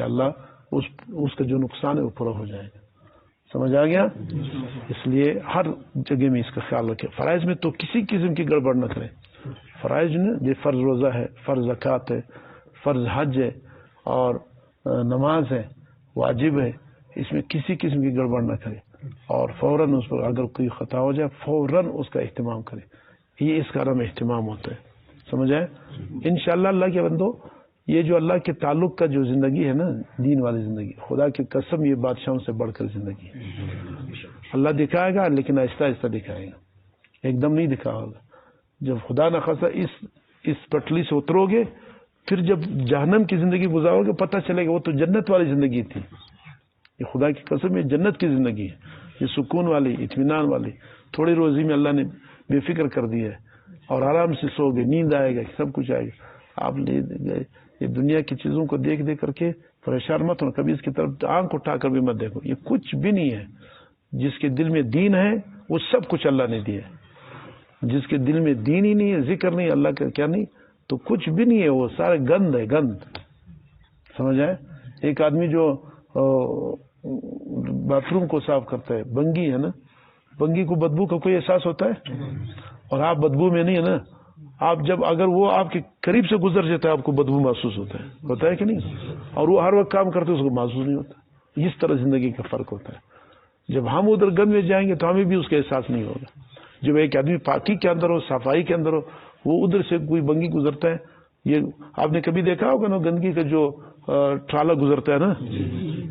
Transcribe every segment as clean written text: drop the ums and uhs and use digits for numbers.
انشاءاللہ اس کا جو نقصان ہے وہ پورا ہو جائے گا. سمجھ آ گیا؟ اس لیے ہر جگہ میں اس کا خیال رکھے. فرائض میں تو کسی قسم کی گڑبڑ نہ کریں. فرائض نے یہ فرض روزہ ہے، فرض زکوٰۃ ہے، فرض حج ہے اور نماز ہے، واجب ہے، اس میں کسی قسم کی گڑبڑ نہ کرے اور فوراً اس پر اگر کوئی خطا ہو جائے فوراً اس کا اہتمام کرے. یہ اس کا نام اہتمام ہوتا ہے. سمجھ آئے؟ انشاءاللہ اللہ کے بندو، یہ جو اللہ کے تعلق کا جو زندگی ہے نا، دین والی زندگی، خدا کی قسم یہ بادشاہوں سے بڑھ کر زندگی ہے. اللہ دکھائے گا لیکن آہستہ آہستہ دکھائے گا، ایک دم نہیں دکھا ہوگا. جب خدا نخواستہ اس پٹلی سے اترو گے، پھر جب جہنم کی زندگی گزارو گے پتہ چلے گا وہ تو جنت والی زندگی تھی. یہ خدا کی قسم یہ جنت کی زندگی ہے، یہ سکون والی، اطمینان والی. تھوڑی روزی میں اللہ نے بے فکر کر دی ہے اور آرام سے سو گے، نیند آئے گا، سب کچھ آئے گا. آپ یہ دنیا کی چیزوں کو دیکھ دیکھ کر کے پریشان مت ہونا، کبھی اس کی طرف آنکھ اٹھا کر بھی مت دیکھو. یہ کچھ بھی نہیں ہے. جس کے دل میں دین ہے وہ سب کچھ اللہ نے دیا ہے. جس کے دل میں دین ہی نہیں ہے، ذکر نہیں، اللہ کا کیا نہیں، تو کچھ بھی نہیں ہے. وہ سارے گند ہے، گند. سمجھ آئے؟ ایک آدمی جو باتھ روم کو صاف کرتا ہے، بنگی ہے نا، بنگی کو بدبو کا کوئی احساس ہوتا ہے؟ اور آپ بدبو میں نہیں ہے نا. آپ جب اگر وہ آپ کے قریب سے گزر جاتا ہے آپ کو بدبو محسوس ہوتا ہے کہ نہیں؟ اور وہ ہر وقت کام کرتے اس کو محسوس نہیں ہوتا. اس طرح زندگی کا فرق ہوتا ہے. جب ہم ادھر گند میں جائیں گے تو ہمیں بھی اس کا احساس نہیں ہوگا. جب ایک آدمی پاکی کے اندر ہو، صفائی کے اندر ہو، وہ ادھر سے کوئی بنگی گزرتا ہے. یہ آپ نے کبھی دیکھا ہوگا نا، گندگی کا جو ٹرالا گزرتا ہے نا،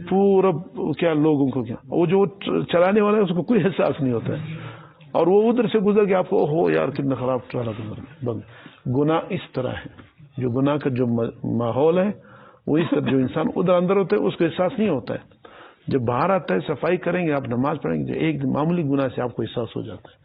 پورا کیا لوگوں کو کیا، وہ جو چلانے والا ہے اس کو کوئی احساس نہیں ہوتا ہے. اور وہ ادھر سے گزر کے آپ کو ہو یار کتنا خراب ٹرالا گزر گیا. گناہ اس طرح ہے. جو گناہ کا جو ماحول ہے وہ اس طرح، جو انسان ادھر اندر ہوتا ہے اس کو احساس نہیں ہوتا ہے. جب باہر آتا ہے، صفائی کریں گے، آپ نماز پڑھیں گے، جو ایک معمولی گناہ سے آپ کو احساس ہو جاتا ہے.